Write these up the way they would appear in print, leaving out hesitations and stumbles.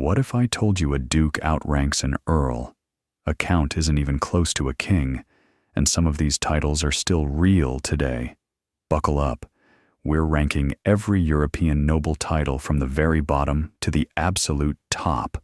what if I told you a duke outranks an earl? A count isn't even close to a king, and some of these titles are still real today. Buckle up. We're ranking every European noble title from the very bottom to the absolute top.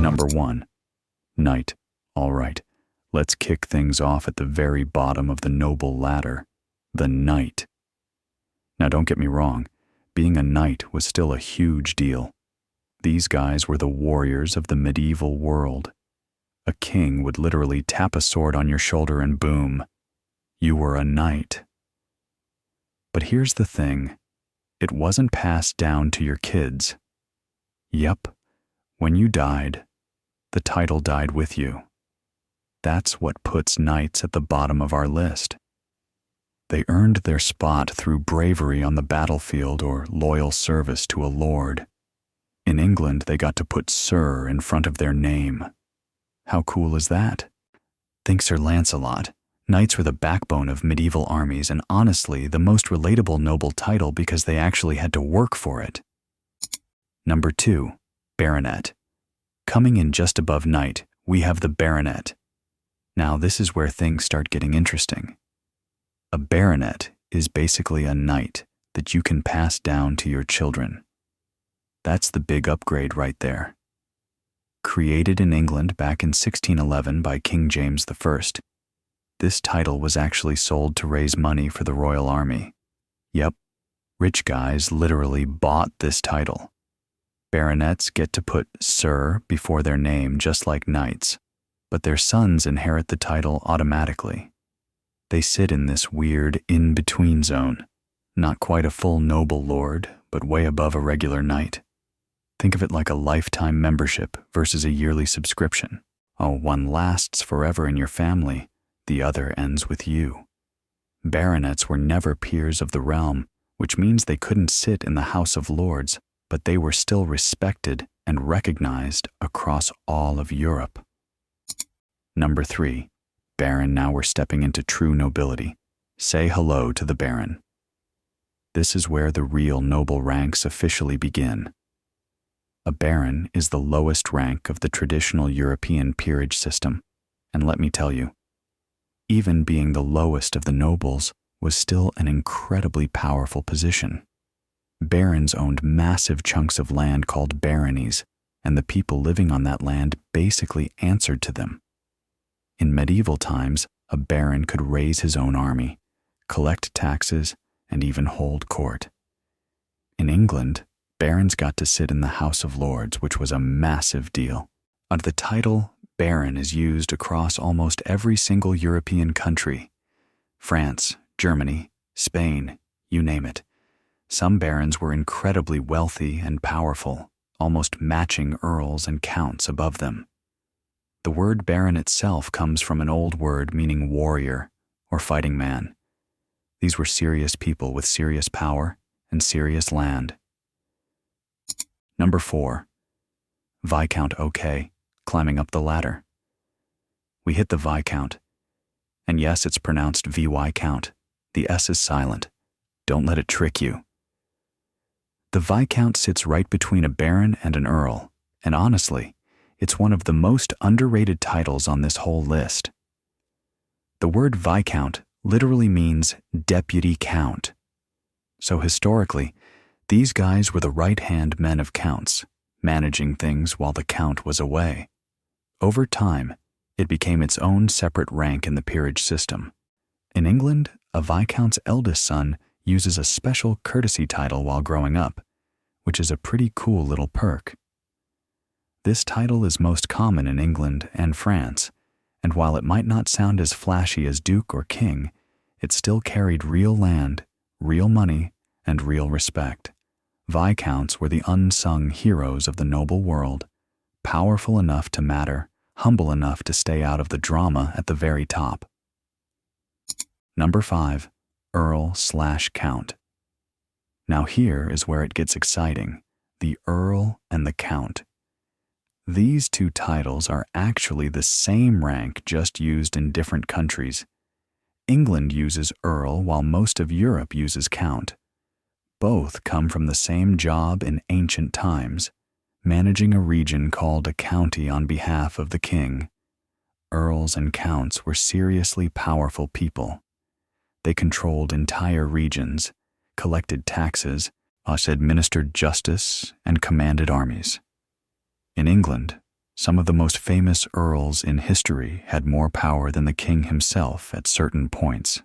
Number 1. Knight. All right, let's kick things off at the very bottom of the noble ladder, the knight. Now don't get me wrong, being a knight was still a huge deal. These guys were the warriors of the medieval world. A king would literally tap a sword on your shoulder and boom, you were a knight. But here's the thing, it wasn't passed down to your kids. Yep, when you died, the title died with you. That's what puts knights at the bottom of our list. They earned their spot through bravery on the battlefield or loyal service to a lord. In England, they got to put Sir in front of their name. How cool is that? Think Sir Lancelot. Knights were the backbone of medieval armies and honestly the most relatable noble title because they actually had to work for it. Number 2. Baronet. Coming in just above knight, we have the baronet. Now this is where things start getting interesting. A baronet is basically a knight that you can pass down to your children. That's the big upgrade right there. Created in England back in 1611 by King James I, this title was actually sold to raise money for the royal army. Yep, rich guys literally bought this title. Baronets get to put Sir before their name just like knights, but their sons inherit the title automatically. They sit in this weird in-between zone, not quite a full noble lord, but way above a regular knight. Think of it like a lifetime membership versus a yearly subscription. Oh, one lasts forever in your family, the other ends with you. Baronets were never peers of the realm, which means they couldn't sit in the House of Lords, but they were still respected and recognized across all of Europe. Number 3. Baron. Now we're stepping into true nobility. Say hello to the Baron. This is where the real noble ranks officially begin. A baron is the lowest rank of the traditional European peerage system, and let me tell you, even being the lowest of the nobles was still an incredibly powerful position. Barons owned massive chunks of land called baronies, and the people living on that land basically answered to them. In medieval times, a baron could raise his own army, collect taxes, and even hold court. In England, barons got to sit in the House of Lords, which was a massive deal. The title baron is used across almost every single European country. France, Germany, Spain, you name it. Some barons were incredibly wealthy and powerful, almost matching earls and counts above them. The word baron itself comes from an old word meaning warrior or fighting man. These were serious people with serious power and serious land. Number 4. Viscount. Okay, climbing up the ladder. We hit the Viscount. And yes, it's pronounced Viscount. The S is silent. Don't let it trick you. The Viscount sits right between a baron and an earl, and honestly, it's one of the most underrated titles on this whole list. The word Viscount literally means deputy count. So historically, these guys were the right-hand men of counts, managing things while the count was away. Over time, it became its own separate rank in the peerage system. In England, a Viscount's eldest son uses a special courtesy title while growing up, which is a pretty cool little perk. This title is most common in England and France, and while it might not sound as flashy as Duke or King, it still carried real land, real money, and real respect. Viscounts were the unsung heroes of the noble world, powerful enough to matter, humble enough to stay out of the drama at the very top. Number 5. Earl/Count. Now here is where it gets exciting, the Earl and the Count. These two titles are actually the same rank, just used in different countries. England uses Earl while most of Europe uses Count. Both come from the same job in ancient times, managing a region called a county on behalf of the king. Earls and counts were seriously powerful people. They controlled entire regions, collected taxes, administered justice, and commanded armies. In England, some of the most famous earls in history had more power than the king himself at certain points.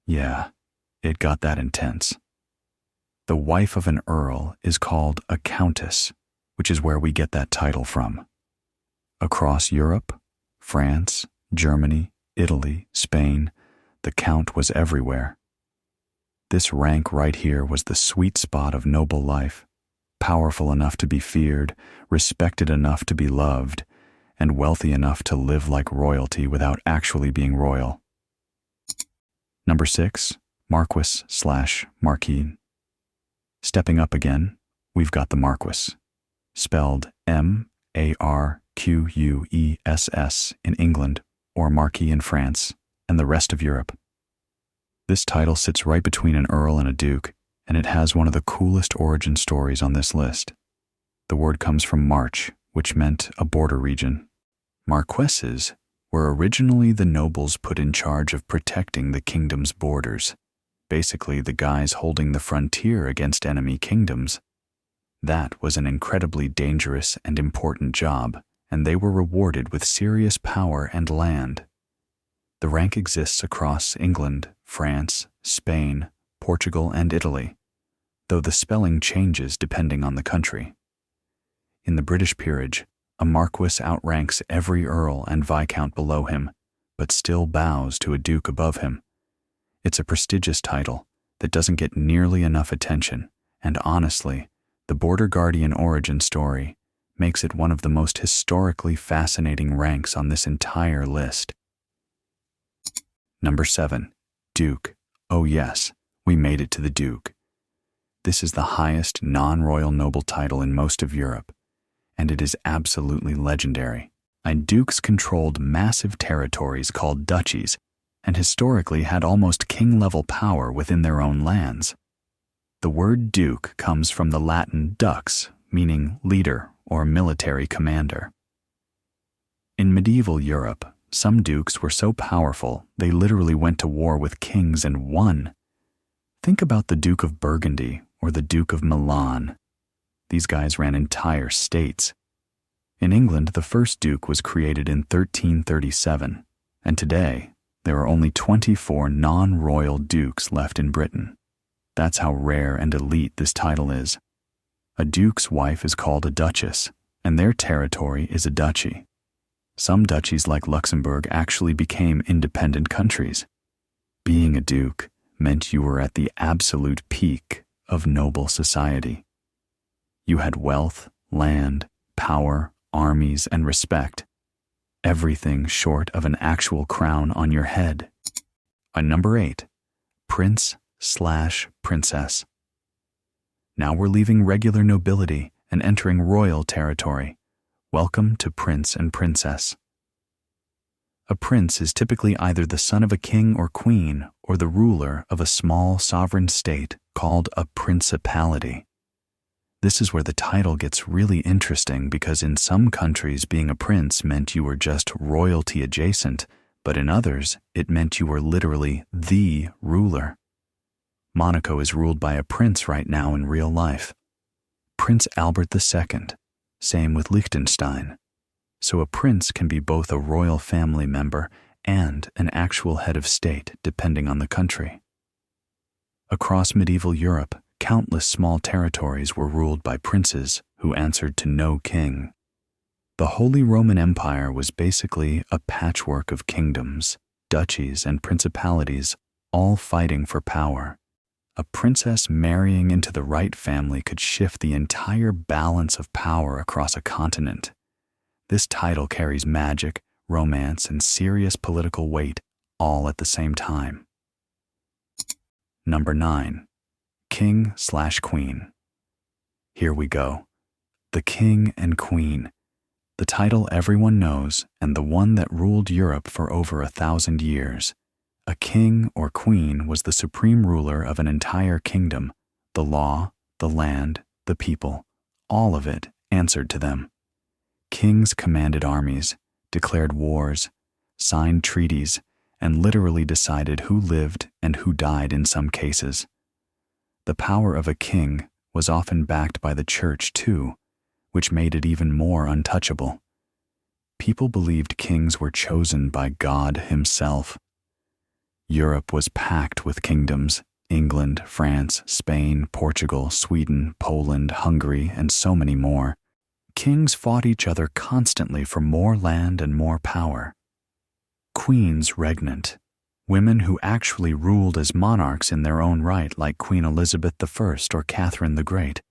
Yeah, it got that intense. The wife of an earl is called a countess, which is where we get that title from. Across Europe, France, Germany, Italy, Spain, the count was everywhere. This rank right here was the sweet spot of noble life, powerful enough to be feared, respected enough to be loved, and wealthy enough to live like royalty without actually being royal. Number 6, Marquess/Marquis. Stepping up again, we've got the Marquess, spelled M-A-R-Q-U-E-S-S in England, or Marquis in France, and the rest of Europe. This title sits right between an earl and a duke, and it has one of the coolest origin stories on this list. The word comes from March, which meant a border region. Marquesses were originally the nobles put in charge of protecting the kingdom's borders, basically the guys holding the frontier against enemy kingdoms. That was an incredibly dangerous and important job, and they were rewarded with serious power and land. The rank exists across England, France, Spain, Portugal, and Italy, though the spelling changes depending on the country. In the British peerage, a marquess outranks every earl and viscount below him, but still bows to a duke above him. It's a prestigious title that doesn't get nearly enough attention, and honestly, the Border Guardian origin story makes it one of the most historically fascinating ranks on this entire list. Number 7, Duke. Oh yes, we made it to the Duke. This is the highest non-royal noble title in most of Europe, and it is absolutely legendary. And dukes controlled massive territories called duchies, and historically had almost king-level power within their own lands. The word duke comes from the Latin dux, meaning leader or military commander. In medieval Europe, some dukes were so powerful they literally went to war with kings and won. Think about the Duke of Burgundy or the Duke of Milan. These guys ran entire states. In England, the first duke was created in 1337, and today, there are only 24 non-royal dukes left in Britain. That's how rare and elite this title is. A duke's wife is called a duchess, and their territory is a duchy. Some duchies like Luxembourg actually became independent countries. Being a duke meant you were at the absolute peak of noble society. You had wealth, land, power, armies, and respect. Everything short of an actual crown on your head. Number 8, Prince/Princess. Now we're leaving regular nobility and entering royal territory. Welcome to Prince and Princess. A prince is typically either the son of a king or queen or the ruler of a small sovereign state called a principality. This is where the title gets really interesting because in some countries being a prince meant you were just royalty adjacent, but in others it meant you were literally the ruler. Monaco is ruled by a prince right now in real life. Prince Albert II. Same with Liechtenstein. So a prince can be both a royal family member and an actual head of state depending on the country. Across medieval Europe, countless small territories were ruled by princes who answered to no king. The Holy Roman Empire was basically a patchwork of kingdoms, duchies, and principalities, all fighting for power. A princess marrying into the right family could shift the entire balance of power across a continent. This title carries magic, romance, and serious political weight all at the same time. Number 9, King/Queen. Here we go. The King and Queen, the title everyone knows and the one that ruled Europe for over 1,000 years. A king or queen was the supreme ruler of an entire kingdom. The law, the land, the people, all of it answered to them. Kings commanded armies, declared wars, signed treaties, and literally decided who lived and who died in some cases. The power of a king was often backed by the church too, which made it even more untouchable. People believed kings were chosen by God himself. Europe was packed with kingdoms: England, France, Spain, Portugal, Sweden, Poland, Hungary, and so many more. Kings fought each other constantly for more land and more power. Queens regnant, women who actually ruled as monarchs in their own right, like Queen Elizabeth I or Catherine the Great,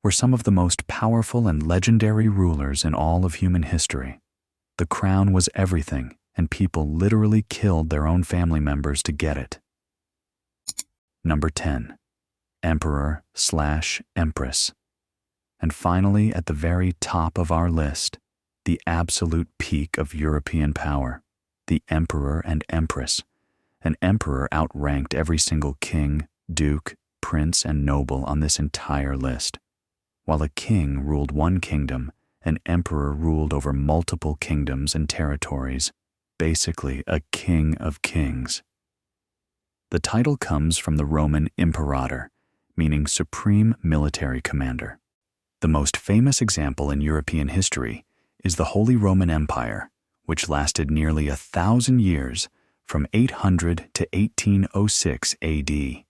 were some of the most powerful and legendary rulers in all of human history. The crown was everything, and people literally killed their own family members to get it. Number 10. Emperor/Empress. And finally, at the very top of our list, the absolute peak of European power, the Emperor and Empress. An emperor outranked every single king, duke, prince, and noble on this entire list. While a king ruled one kingdom, an emperor ruled over multiple kingdoms and territories, basically a king of kings. The title comes from the Roman imperator, meaning supreme military commander. The most famous example in European history is the Holy Roman Empire, which lasted nearly 1,000 years, from 800 to 1806 AD.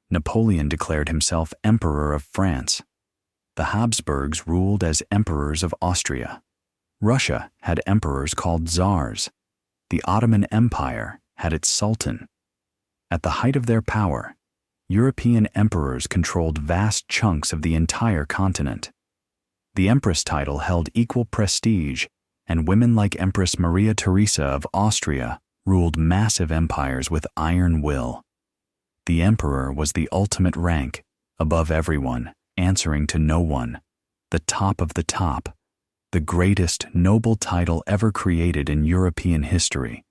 Napoleon declared himself Emperor of France. The Habsburgs ruled as emperors of Austria. Russia had emperors called czars. The Ottoman Empire had its sultan. At the height of their power, European emperors controlled vast chunks of the entire continent. The Empress title held equal prestige, and women like Empress Maria Theresa of Austria ruled massive empires with iron will. The emperor was the ultimate rank, above everyone, answering to no one, the top of the top, the greatest noble title ever created in European history.